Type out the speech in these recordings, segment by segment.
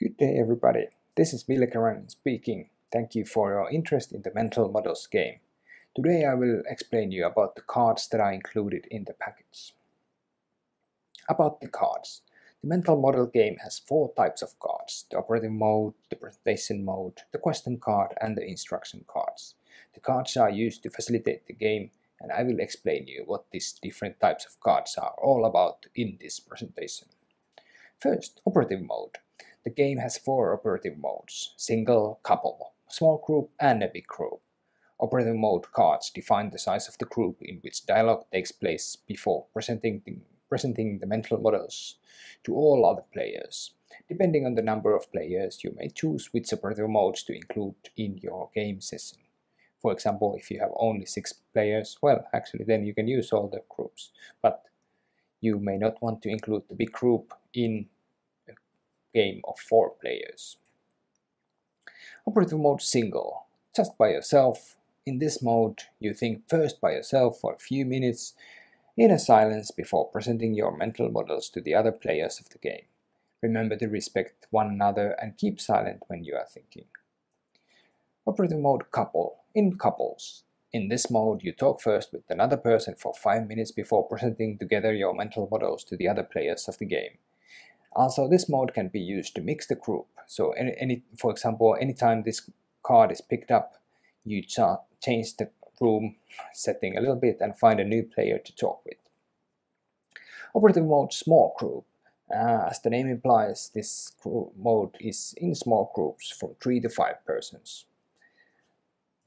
Good day everybody, this is Vilkaran speaking. Thank you for your interest in the Mental Models game. Today I will explain you about the cards that are included in the package. About the cards. The Mental Model game has 4 types of cards: the Operative Mode, the Presentation Mode, the Question card and the Instruction cards. The cards are used to facilitate the game, and I will explain you what these different types of cards are all about in this presentation. First, Operative Mode. The game has 4 operative modes: single, couple, small group and a big group. Operative mode cards define the size of the group in which dialogue takes place before presenting the mental models to all other players. Depending on the number of players, you may choose which operative modes to include in your game session. For example, if you have only 6 players, well, actually then you can use all the groups, but you may not want to include the big group in a game of 4 players. Operative mode single, just by yourself. In this mode, you think first by yourself for a few minutes in a silence before presenting your mental models to the other players of the game. Remember to respect one another and keep silent when you are thinking. Operative mode couple, in couples. In this mode, you talk first with another person for 5 minutes before presenting together your mental models to the other players of the game. Also, this mode can be used to mix the group. So, for example, anytime this card is picked up, you change the room setting a little bit and find a new player to talk with. Operative mode small group. As the name implies, this mode is in small groups from 3 to 5 persons.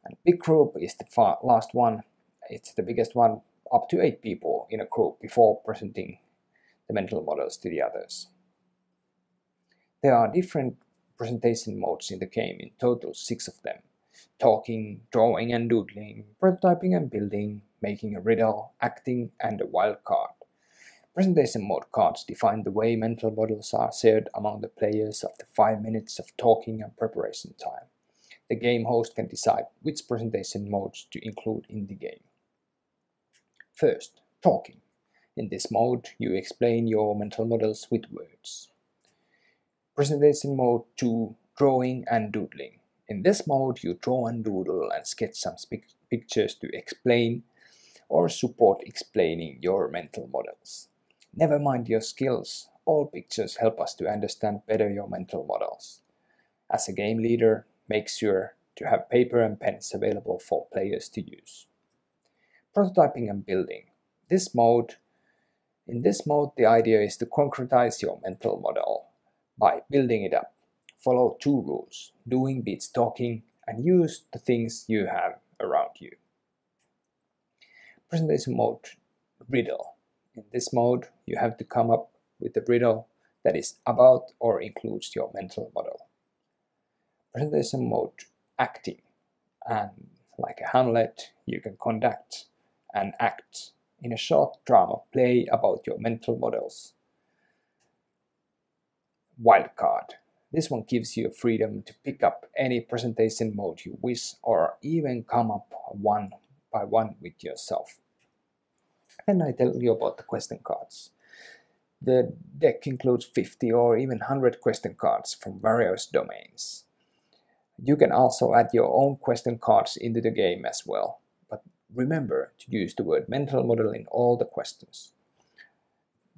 And big group is the last one. It's the biggest one, up to 8 people in a group before presenting the mental models to the others. There are different presentation modes in the game, in total 6 of them: talking, drawing and doodling, prototyping and building, making a riddle, acting and a wild card. Presentation mode cards define the way mental models are shared among the players after 5 minutes of talking and preparation time. The game host can decide which presentation modes to include in the game. First, talking. In this mode, you explain your mental models with words. Presentation mode 2, drawing and doodling. In this mode, you draw and doodle and sketch some pictures to explain or support explaining your mental models. Never mind your skills, all pictures help us to understand better your mental models. As a game leader, make sure to have paper and pens available for players to use. Prototyping and building. In this mode, the idea is to concretize your mental model by building it up. Follow 2 rules: doing beats talking, and use the things you have around you. Presentation mode riddle. In this mode, you have to come up with a riddle that is about or includes your mental model. Presentation mode acting, and like a Hamlet, you can conduct and act in a short drama play about your mental models. Wildcard. This one gives you freedom to pick up any presentation mode you wish, or even come up one by one with yourself. And I tell you about the question cards. The deck includes 50 or even 100 question cards from various domains. You can also add your own question cards into the game as well, but remember to use the word mental model in all the questions.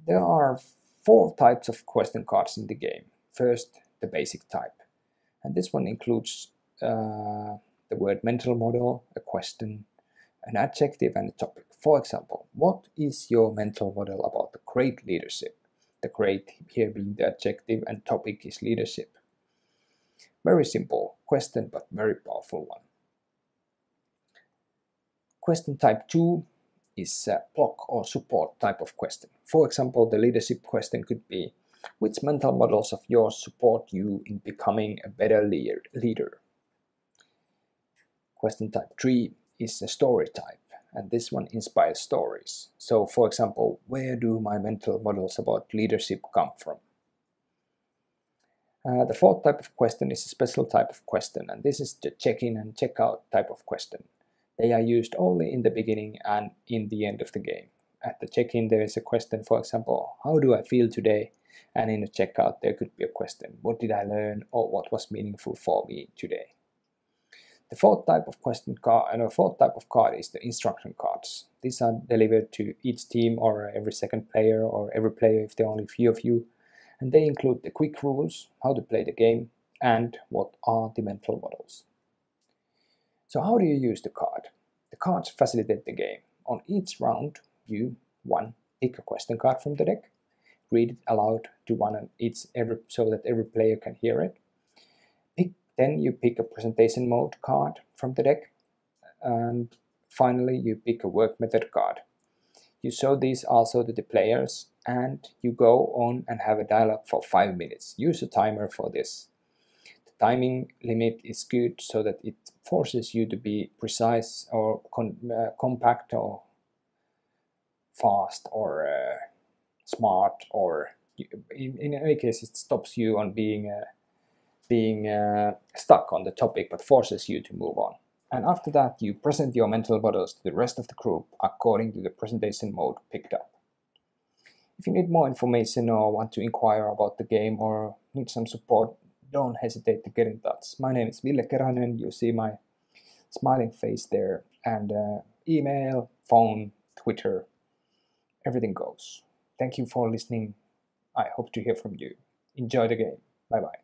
There are 4 types of question cards in the game. First, the basic type, and this one includes the word mental model, a question, an adjective and a topic. For example, what is your mental model about the great leadership? The great here being the adjective and topic is leadership. Very simple question, but very powerful one. Question type 2 is a block or support type of question. For example, the leadership question could be: which mental models of yours support you in becoming a better leader? Question type 3 is a story type, and this one inspires stories. So, for example, where do my mental models about leadership come from? The 4th type of question is a special type of question, and this is the check-in and check-out type of question. They are used only in the beginning and in the end of the game. at the check-in there is a question, for example, how do I feel today? And in the checkout there could be a question, what did I learn, or what was meaningful for me today? The fourth type of question card, and the fourth type of card is the instruction cards. These are delivered to each team or every second player or every player if there are only a few of you, and they include the quick rules, how to play the game, and what are the mental models. So how do you use the card? The cards facilitate the game. On each round, you 1. Pick a question card from the deck, read it aloud to one and each so that every player can hear it. Then you pick a presentation mode card from the deck, and finally you pick a work method card. You show these also to the players, and you go on and have a dialogue for 5 minutes. Use a timer for this. The timing limit is good so that it forces you to be precise or compact or fast or smart, or in any case it stops you on being stuck on the topic but forces you to move on. And after that you present your mental models to the rest of the group according to the presentation mode picked up. If you need more information or want to inquire about the game or need some support, don't hesitate to get in touch. My name is Ville Keränen, you see my smiling face there, and email, phone, Twitter, everything goes. Thank you for listening. I hope to hear from you. Enjoy the game. Bye bye.